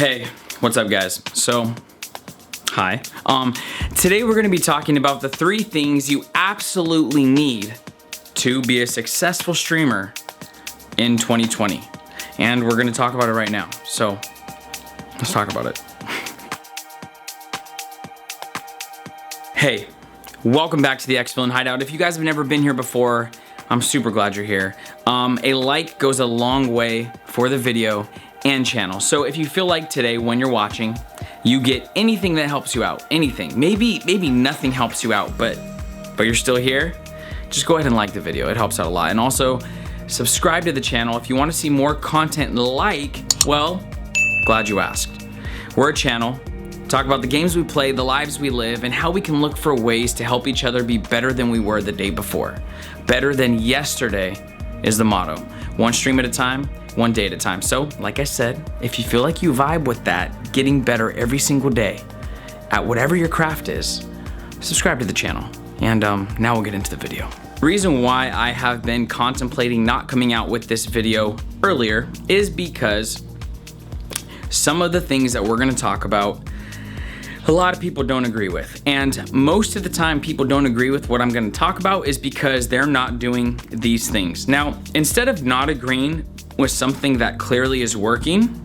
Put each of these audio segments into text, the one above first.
Hey, what's up guys? So, hi. Today we're gonna be talking about the 3 things you absolutely need to be a successful streamer in 2020. And we're gonna talk about it right now. So, let's talk about it. Hey, welcome back to the X-Villain Hideout. If you guys have never been here before, I'm super glad you're here. A like goes a long way for the video and channel. So if you feel like today when you're watching, you get anything that helps you out, anything. Maybe nothing helps you out, but you're still here, just go ahead and like the video. It helps out a lot. And also subscribe to the channel if you want to see more content like, well, glad you asked. We're a channel, talk about the games we play, the lives we live, and how we can look for ways to help each other be better than we were the day before. Better than yesterday is the motto. One stream at a time, one day at a time. So, like I said, if you feel like you vibe with that, getting better every single day at whatever your craft is, subscribe to the channel. And now we'll get into the video. The reason why I have been contemplating not coming out with this video earlier is because some of the things that we're gonna talk about, a lot of people don't agree with. And most of the time people don't agree with what I'm gonna talk about is because they're not doing these things. Now, instead of not agreeing with something that clearly is working,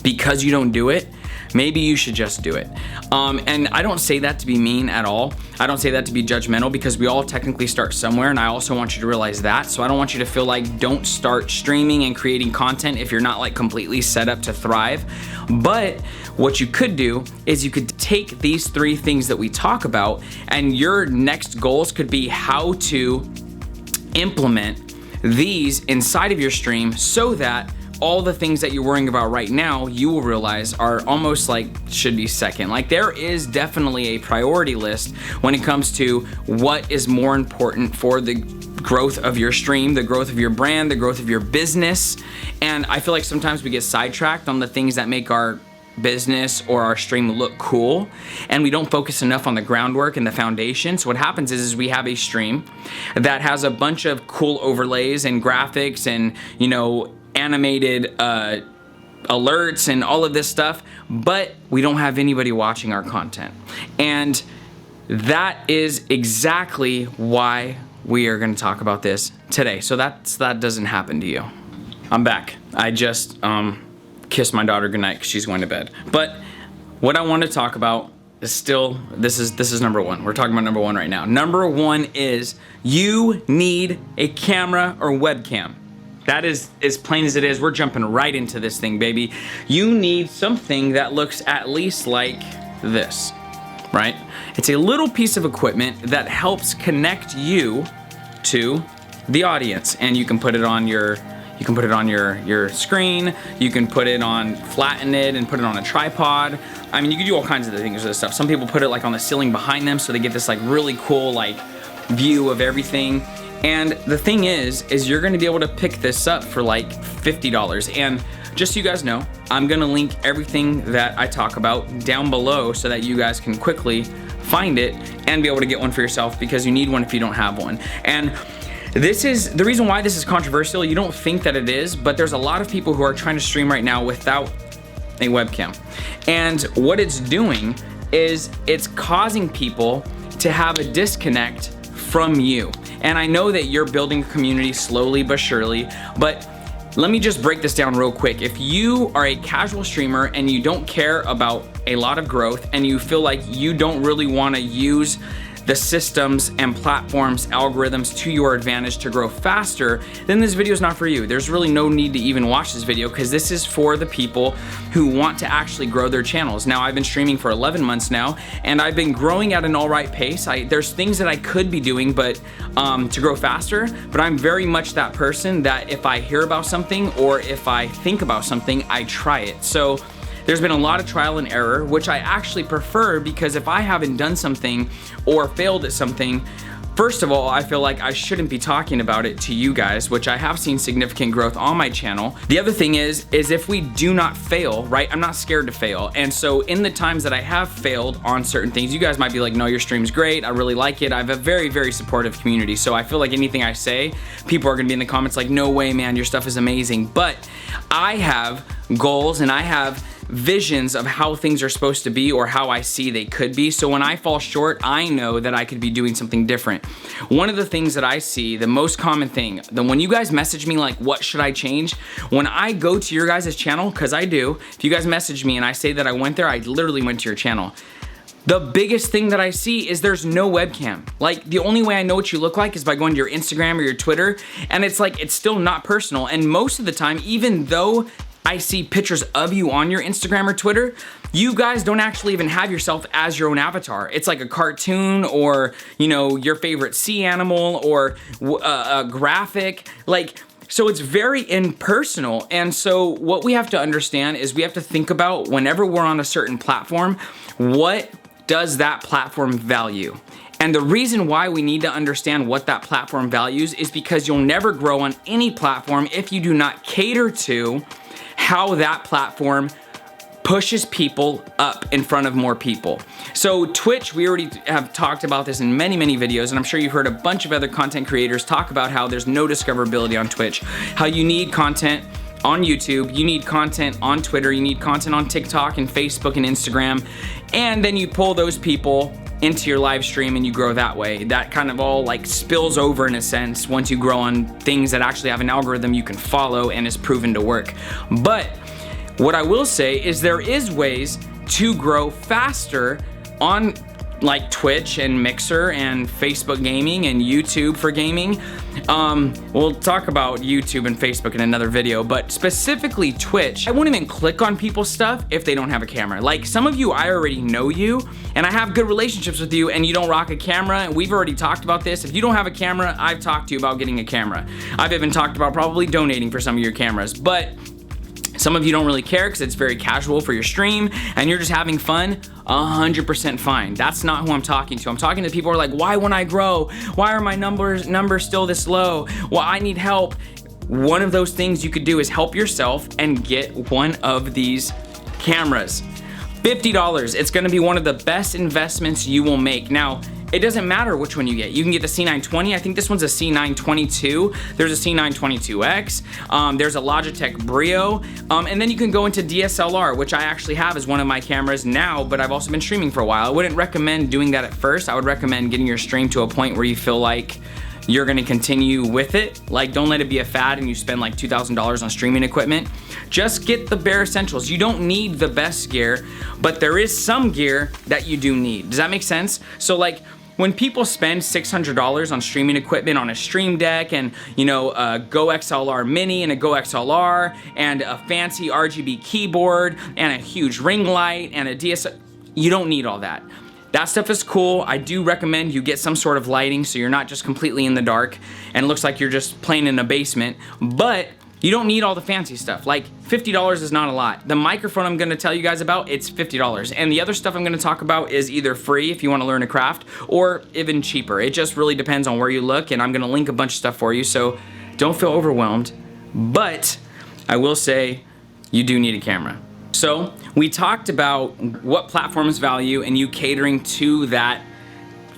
because you don't do it, maybe you should just do it. And I don't say that to be mean at all. I don't say that to be judgmental, because we all technically start somewhere, and I also want you to realize that. So I don't want you to feel like don't start streaming and creating content if you're not like completely set up to thrive. But what you could do is you could take these 3 things that we talk about, and your next goals could be how to implement these inside of your stream so that all the things that you're worrying about right now, you will realize are almost like should be second. Like there is definitely a priority list when it comes to what is more important for the growth of your stream, the growth of your brand, the growth of your business. And I feel like sometimes we get sidetracked on the things that make our business or our stream look cool, and we don't focus enough on the groundwork and the foundation. So what happens is we have a stream that has a bunch of cool overlays and graphics and, you know, animated alerts and all of this stuff, but we don't have anybody watching our content. And that is exactly why we are going to talk about this today. So that doesn't happen to you. I'm back. I just kiss my daughter goodnight because she's going to bed. But what I want to talk about is still, this is number 1. We're talking about number 1 right now. Number 1 is you need a camera or webcam. That is as plain as it is. We're jumping right into this thing, baby. You need something that looks at least like this, right? It's a little piece of equipment that helps connect you to the audience, and you can put it on your screen, you can put it on, flatten it and put it on a tripod. I mean, you can do all kinds of things with this stuff. Some people put it like on the ceiling behind them so they get this like really cool like view of everything. And the thing is you're gonna be able to pick this up for like $50. And just so you guys know, I'm gonna link everything that I talk about down below so that you guys can quickly find it and be able to get one for yourself, because you need one if you don't have one. And this is the reason why this is controversial. You don't think that it is, but there's a lot of people who are trying to stream right now without a webcam. And what it's doing is it's causing people to have a disconnect from you. And I know that you're building a community slowly but surely, but let me just break this down real quick. If you are a casual streamer and you don't care about a lot of growth, and you feel like you don't really want to use the systems and platforms, algorithms to your advantage to grow faster, then this video is not for you. There's really no need to even watch this video, because this is for the people who want to actually grow their channels. Now, I've been streaming for 11 months now, and I've been growing at an all right pace. There's things that I could be doing, but to grow faster, but I'm very much that person that if I hear about something or if I think about something, I try it. So there's been a lot of trial and error, which I actually prefer, because if I haven't done something or failed at something, first of all, I feel like I shouldn't be talking about it to you guys, which I have seen significant growth on my channel. The other thing is if we do not fail, right? I'm not scared to fail. And so in the times that I have failed on certain things, you guys might be like, no, your stream's great. I really like it. I have a very, very supportive community. So I feel like anything I say, people are gonna be in the comments like, no way, man, your stuff is amazing. But I have goals and I have visions of how things are supposed to be or how I see they could be. So when I fall short, I know that I could be doing something different. One of the things that I see, the most common thing, when you guys message me like, what should I change? When I go to your guys' channel, because I do, if you guys message me and I say that I went there, I literally went to your channel. The biggest thing that I see is there's no webcam. Like, the only way I know what you look like is by going to your Instagram or your Twitter, and it's like, it's still not personal. And most of the time, even though I see pictures of you on your Instagram or Twitter, you guys don't actually even have yourself as your own avatar. It's like a cartoon or, you know, your favorite sea animal or a graphic. Like, so it's very impersonal. And so what we have to understand is we have to think about, whenever we're on a certain platform, what does that platform value? And the reason why we need to understand what that platform values is because you'll never grow on any platform if you do not cater to how that platform pushes people up in front of more people. So Twitch, we already have talked about this in many, many videos, and I'm sure you've heard a bunch of other content creators talk about how there's no discoverability on Twitch, how you need content on YouTube, you need content on Twitter, you need content on TikTok and Facebook and Instagram, and then you pull those people into your live stream and you grow that way. That kind of all like spills over in a sense once you grow on things that actually have an algorithm you can follow and is proven to work. But what I will say is there is ways to grow faster on like Twitch and Mixer and Facebook gaming and YouTube for gaming. We'll talk about YouTube and Facebook in another video, but specifically Twitch, I won't even click on people's stuff if they don't have a camera. Like, some of you, I already know you and I have good relationships with you and you don't rock a camera, and we've already talked about this. If you don't have a camera, I've talked to you about getting a camera. I've even talked about probably donating for some of your cameras, but some of you don't really care because it's very casual for your stream and you're just having fun. 100% fine. That's not who I'm talking to. I'm talking to people who are like, why won't I grow? Why are my numbers still this low? Well, I need help. One of those things you could do is help yourself and get one of these cameras. $50. It's gonna be one of the best investments you will make. Now, it doesn't matter which one you get. You can get the C920. I think this one's a C922. There's a C922X. There's a Logitech Brio. And then you can go into DSLR, which I actually have as one of my cameras now, but I've also been streaming for a while. I wouldn't recommend doing that at first. I would recommend getting your stream to a point where you feel like you're gonna continue with it. Like, don't let it be a fad and you spend like $2,000 on streaming equipment. Just get the bare essentials. You don't need the best gear, but there is some gear that you do need. Does that make sense? So like, when people spend $600 on streaming equipment, on a Stream Deck and, you know, a Go XLR Mini and a Go XLR and a fancy RGB keyboard and a huge ring light and a DSLR, you don't need all that. That stuff is cool. I do recommend you get some sort of lighting so you're not just completely in the dark and it looks like you're just playing in a basement, but you don't need all the fancy stuff. Like, $50 is not a lot. The microphone I'm gonna tell you guys about, it's $50. And the other stuff I'm gonna talk about is either free if you wanna learn a craft, or even cheaper. It just really depends on where you look, and I'm gonna link a bunch of stuff for you, so don't feel overwhelmed. But I will say, you do need a camera. So we talked about what platforms value and you catering to that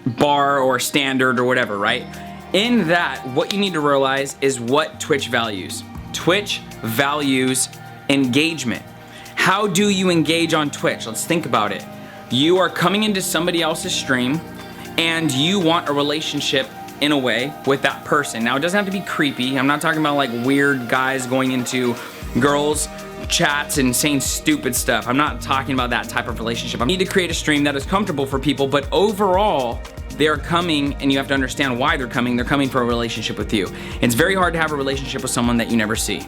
bar or standard or whatever, right? In that, what you need to realize is what Twitch values. Twitch values engagement. How do you engage on Twitch? Let's think about it. You are coming into somebody else's stream and you want a relationship in a way with that person. Now, it doesn't have to be creepy. I'm not talking about like weird guys going into girls' chats and saying stupid stuff. I'm not talking about that type of relationship. I need to create a stream that is comfortable for people, but overall, they're coming, and you have to understand why they're coming. They're coming for a relationship with you. It's very hard to have a relationship with someone that you never see.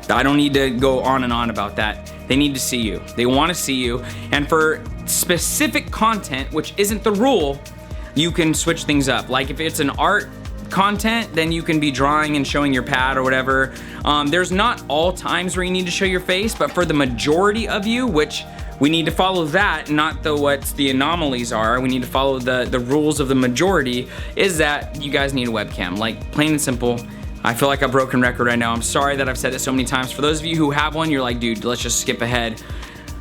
I don't need to go on and on about that. They need to see you. They want to see you. And for specific content, which isn't the rule, you can switch things up. Like if it's an art content, then you can be drawing and showing your pad or whatever. There's not all times where you need to show your face, but for the majority of you, which we need to follow that, not what the anomalies are. We need to follow the rules of the majority, is that you guys need a webcam. Like, plain and simple. I feel like a broken record right now. I'm sorry that I've said it so many times. For those of you who have one, you're like, dude, let's just skip ahead.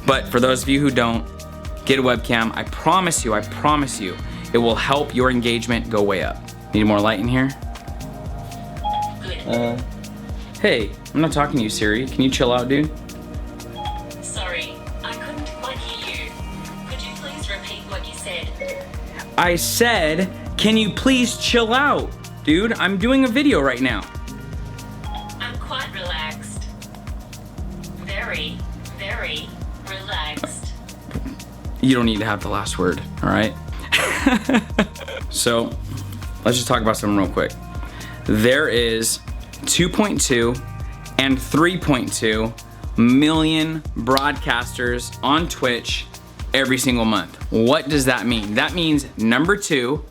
But for those of you who don't, get a webcam. I promise you, it will help your engagement go way up. Need more light in here? Hey, I'm not talking to you, Siri. Can you chill out, dude? I couldn't quite hear you. Could you please repeat what you said? I said, can you please chill out? Dude, I'm doing a video right now. I'm quite relaxed. Very, very relaxed. You don't need to have the last word, all right? So, let's just talk about something real quick. There is 2.2 and 3.2 million broadcasters on Twitch every single month. What does that mean? That means number 2,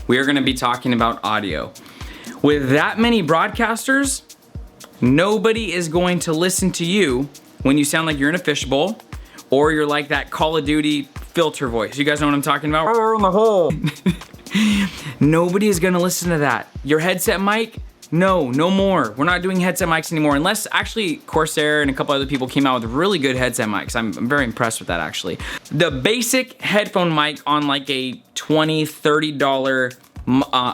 we are gonna be talking about audio. With that many broadcasters, nobody is going to listen to you when you sound like you're in a fishbowl or you're like that Call of Duty filter voice. You guys know what I'm talking about? In the hole. Nobody is gonna listen to that. Your headset mic, no more. We're not doing headset mics anymore, unless actually Corsair and a couple other people came out with really good headset mics. I'm very impressed with that actually. The basic headphone mic on like a $20, $30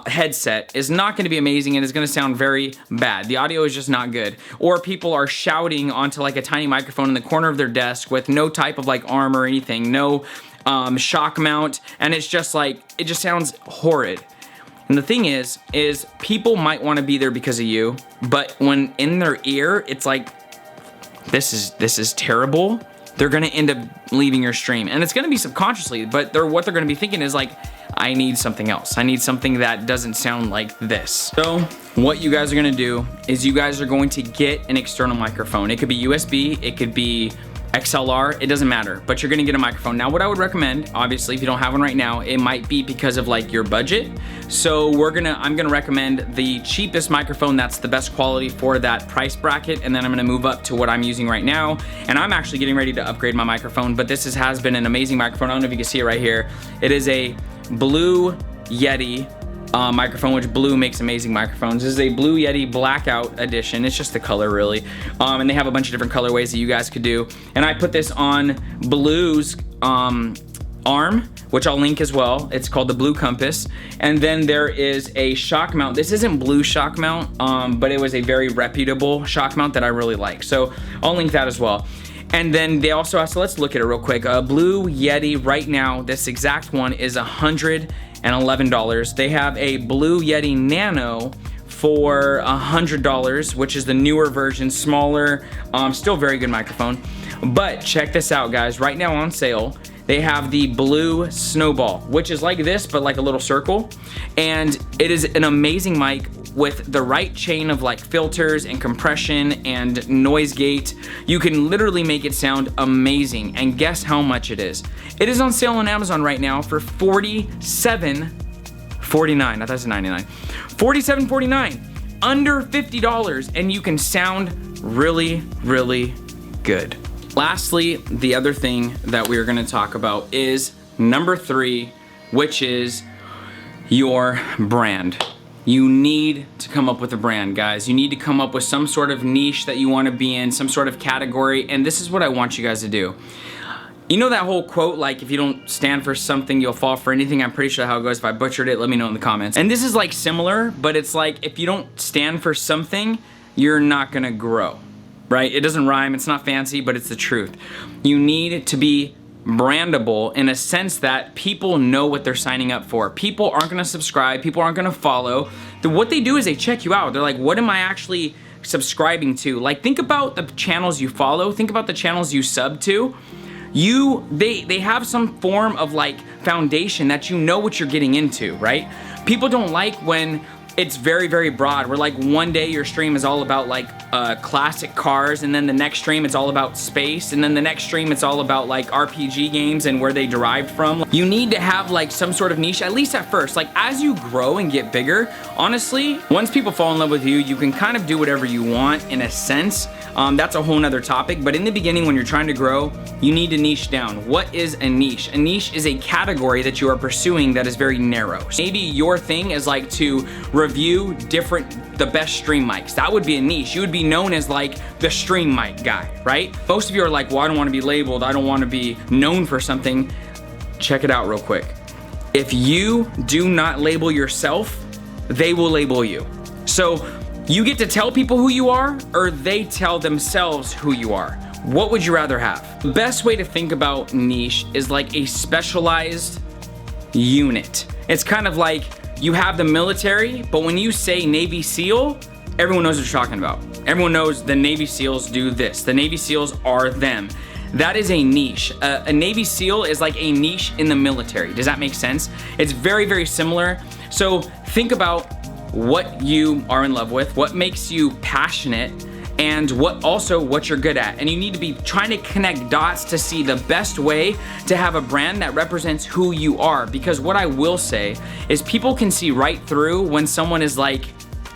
headset is not gonna be amazing and is gonna sound very bad. The audio is just not good. Or people are shouting onto like a tiny microphone in the corner of their desk with no type of like arm or anything, no shock mount, and it's just like, it just sounds horrid. And the thing is people might want to be there because of you, but when in their ear, it's like, this is terrible. They're gonna end up leaving your stream, and it's gonna be subconsciously, but what they're gonna be thinking is like, I need something else. I need something that doesn't sound like this. So what you guys are gonna do is you guys are going to get an external microphone. It could be USB, it could be XLR, it doesn't matter, but you're gonna get a microphone. Now what I would recommend, obviously if you don't have one right now, it might be because of like your budget. So I'm gonna recommend the cheapest microphone that's the best quality for that price bracket, and then I'm gonna move up to what I'm using right now. And I'm actually getting ready to upgrade my microphone, but this has been an amazing microphone. I don't know if you can see it right here. It is a Blue Yeti microphone, which Blue makes amazing microphones. This is a Blue Yeti Blackout Edition. It's just the color really. And they have a bunch of different colorways that you guys could do. And I put this on Blue's arm, which I'll link as well. It's called the Blue Compass. And then there is a shock mount. This isn't Blue shock mount, but it was a very reputable shock mount that I really like. So I'll link that as well. And then they also have, so let's look at it real quick. Blue Yeti right now, this exact one is $111. They have a Blue Yeti Nano for $100, which is the newer version, smaller, still very good microphone. But check this out, guys. Right now on sale, they have the Blue Snowball, which is like this, but like a little circle. And it is an amazing mic with the right chain of like filters and compression and noise gate. You can literally make it sound amazing. And guess how much it is? It is on sale on Amazon right now for $47.49. I thought it was $99. $47.49, under $50, and you can sound really, really good. Lastly, the other thing that we are gonna talk about is number 3, which is your brand. You need to come up with a brand, guys. You need to come up with some sort of niche that you want to be in, some sort of category, and this is what I want you guys to do. You know that whole quote, like, if you don't stand for something, you'll fall for anything? I'm pretty sure how it goes. If I butchered it, let me know in the comments. And this is like similar, but it's like, if you don't stand for something, you're not gonna grow, right? It doesn't rhyme, it's not fancy, but it's the truth. You need to be brandable in a sense that people know what they're signing up for. People aren't gonna subscribe, people aren't gonna follow. What they do is they check you out. They're like, what am I actually subscribing to? Like, think about the channels you follow, think about the channels you sub to. They have some form of like foundation that you know what you're getting into, right? People don't like when it's very, very broad. Where like one day your stream is all about like classic cars, and then the next stream it's all about space, and then the next stream it's all about like RPG games and where they derived from. You need to have like some sort of niche, at least at first. Like as you grow and get bigger, honestly, once people fall in love with you, you can kind of do whatever you want in a sense. That's a whole nother topic, but in the beginning when you're trying to grow, you need to niche down. What is a niche? A niche is a category that you are pursuing that is very narrow. Maybe your thing is like to review the best stream mics. That would be a niche. You would be known as like the stream mic guy, right? Most of you are like, well, I don't want to be labeled. I don't want to be known for something. Check it out real quick. If you do not label yourself, they will label you. So you get to tell people who you are, or they tell themselves who you are. What would you rather have? The best way to think about niche is like a specialized unit. It's kind of like you have the military, but when you say Navy SEAL, everyone knows what you're talking about. Everyone knows the Navy SEALs do this. The Navy SEAls are them. That is a niche. A Navy SEAL is like a niche in the military. Does that make sense? It's very, very similar. So think about what you are in love with, what makes you passionate, and what you're good at. And you need to be trying to connect dots to see the best way to have a brand that represents who you are. Because what I will say is people can see right through when someone is like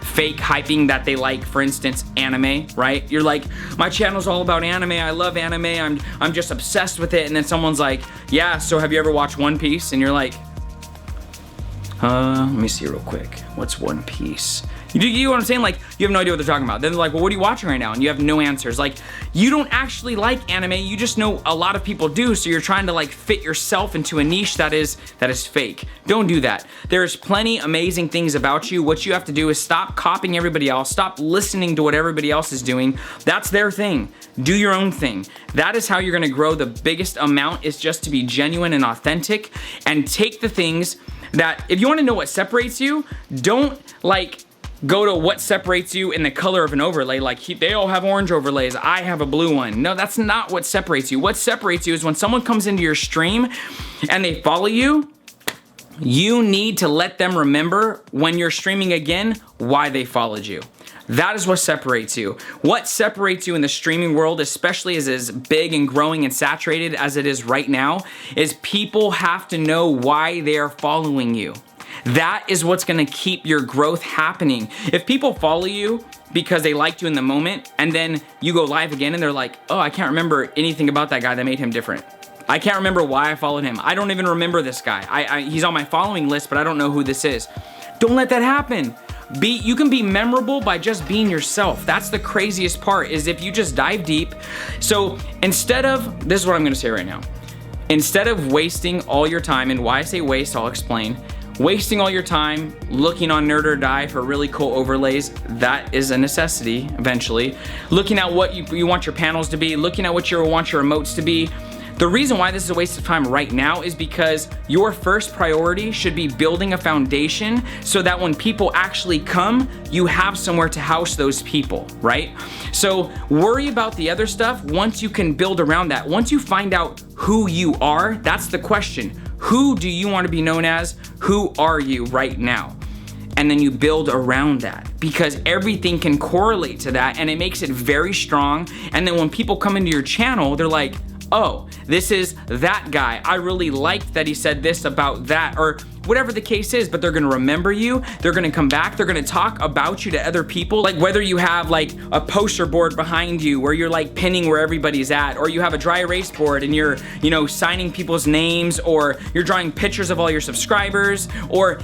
fake hyping that they like, for instance, anime, right? You're like, my channel's all about anime, I love anime, I'm just obsessed with it. And then someone's like, yeah, so have you ever watched One Piece? And you're like, let me see real quick. What's One Piece? You know what I'm saying? Like, you have no idea what they're talking about. Then they're like, well, what are you watching right now? And you have no answers. Like, you don't actually like anime. You just know a lot of people do. So you're trying to like fit yourself into a niche that is fake. Don't do that. There's plenty amazing things about you. What you have to do is stop copying everybody else. Stop listening to what everybody else is doing. That's their thing. Do your own thing. That is how you're gonna grow the biggest amount, is just to be genuine and authentic and take the things that, if you wanna know what separates you, don't like go to what separates you in the color of an overlay. Like, they all have orange overlays, I have a blue one. No, that's not what separates you. What separates you is when someone comes into your stream and they follow you, you need to let them remember when you're streaming again why they followed you. That is what separates you. What separates you in the streaming world, especially as big and growing and saturated as it is right now, is people have to know why they are following you. That is what's gonna keep your growth happening. If people follow you because they liked you in the moment, and then you go live again and they're like, oh, I can't remember anything about that guy that made him different. I can't remember why I followed him. I don't even remember this guy. He's on my following list, but I don't know who this is. Don't let that happen. You can be memorable by just being yourself. That's the craziest part, is if you just dive deep. So instead of, this is what I'm gonna say right now. Instead of wasting all your time, and why I say waste, I'll explain. Wasting all your time looking on Nerd or Die for really cool overlays, that is a necessity eventually. Looking at what you want your panels to be, looking at what you want your emotes to be. The reason why this is a waste of time right now is because your first priority should be building a foundation so that when people actually come, you have somewhere to house those people, right? So worry about the other stuff once you can build around that. Once you find out who you are, that's the question. Who do you want to be known as? Who are you right now? And then you build around that, because everything can correlate to that and it makes it very strong. And then when people come into your channel, they're like, oh, this is that guy. I really liked that he said this about that, or whatever the case is, but they're gonna remember you, they're gonna come back, they're gonna talk about you to other people. Like whether you have like a poster board behind you where you're like pinning where everybody's at, or you have a dry erase board and you're, you know, signing people's names, or you're drawing pictures of all your subscribers, or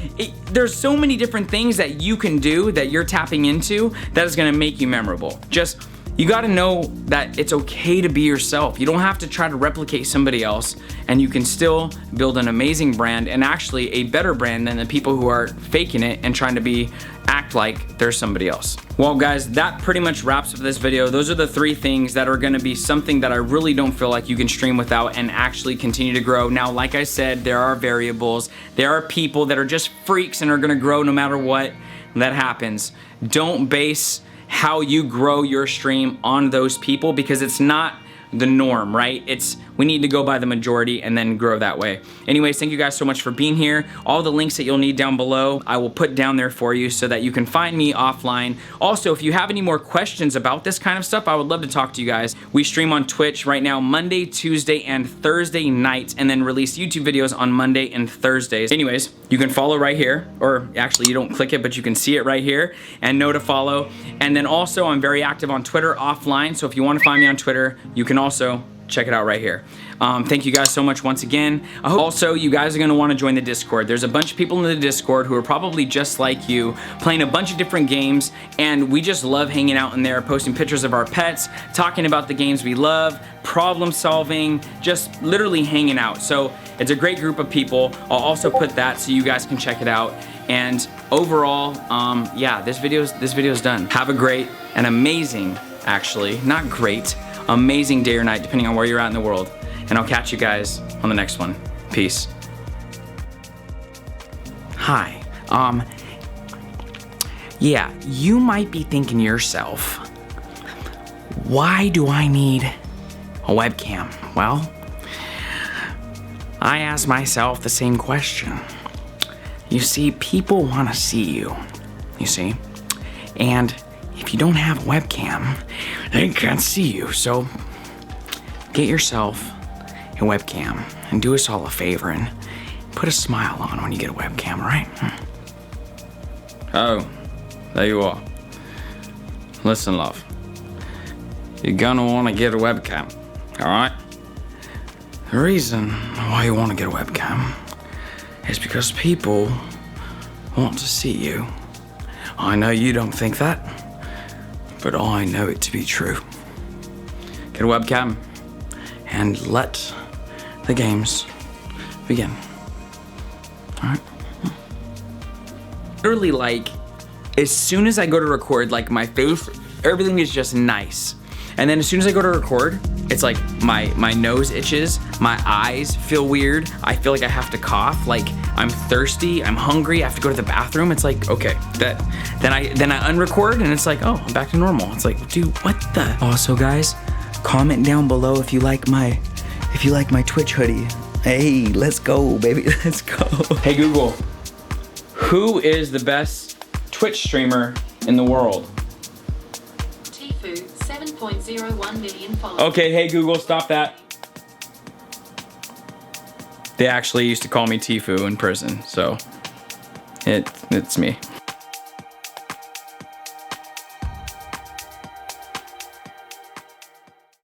there's so many different things that you can do that you're tapping into that is gonna make you memorable. Just, you gotta know that it's okay to be yourself. You don't have to try to replicate somebody else, and you can still build an amazing brand, and actually a better brand than the people who are faking it and trying to act like they're somebody else. Well guys, that pretty much wraps up this video. Those are the 3 things that are gonna be something that I really don't feel like you can stream without and actually continue to grow. Now, like I said, there are variables. There are people that are just freaks and are gonna grow no matter what. That happens. Don't base how you grow your stream on those people, because it's not the norm, right? We need to go by the majority and then grow that way. Anyways, thank you guys so much for being here. All the links that you'll need down below, I will put down there for you so that you can find me offline. Also, if you have any more questions about this kind of stuff, I would love to talk to you guys. We stream on Twitch right now, Monday, Tuesday, and Thursday nights, and then release YouTube videos on Monday and Thursdays. Anyways, you can follow right here, or actually you don't click it, but you can see it right here and know to follow. And then also, I'm very active on Twitter offline, so if you want to find me on Twitter, you can also check it out right here. Thank you guys so much once again. I hope also you guys are gonna wanna join the Discord. There's a bunch of people in the Discord who are probably just like you, playing a bunch of different games, and we just love hanging out in there, posting pictures of our pets, talking about the games we love, problem solving, just literally hanging out. So it's a great group of people. I'll also put that so you guys can check it out. And overall, yeah, this video is done. Have a great and amazing, actually, not great, amazing day or night, depending on where you're at in the world. And I'll catch you guys on the next one. Peace. Hi. Yeah, you might be thinking to yourself, why do I need a webcam? Well, I ask myself the same question. You see, people want to see you, you see? And if you don't have a webcam, they can't see you. So get yourself a webcam and do us all a favor and put a smile on when you get a webcam, all right? Oh, there you are. Listen, love. You're gonna want to get a webcam, all right? The reason why you want to get a webcam is because people want to see you. I know you don't think that, but I know it to be true. Get a webcam and let the games begin. All right? Literally, like, as soon as I go to record, like, my face, everything is just nice. And then as soon as I go to record, it's like my nose itches, my eyes feel weird, I feel like I have to cough, like I'm thirsty, I'm hungry, I have to go to the bathroom. It's like, okay, then I unrecord and it's like, oh, I'm back to normal. It's like, dude, what the? Also, guys, comment down below if you like my Twitch hoodie. Hey, let's go, baby, let's go. Hey Google, who is the best Twitch streamer in the world? 7.01 million followers. Okay, hey Google, stop that. They actually used to call me Tifu in prison, so it's me.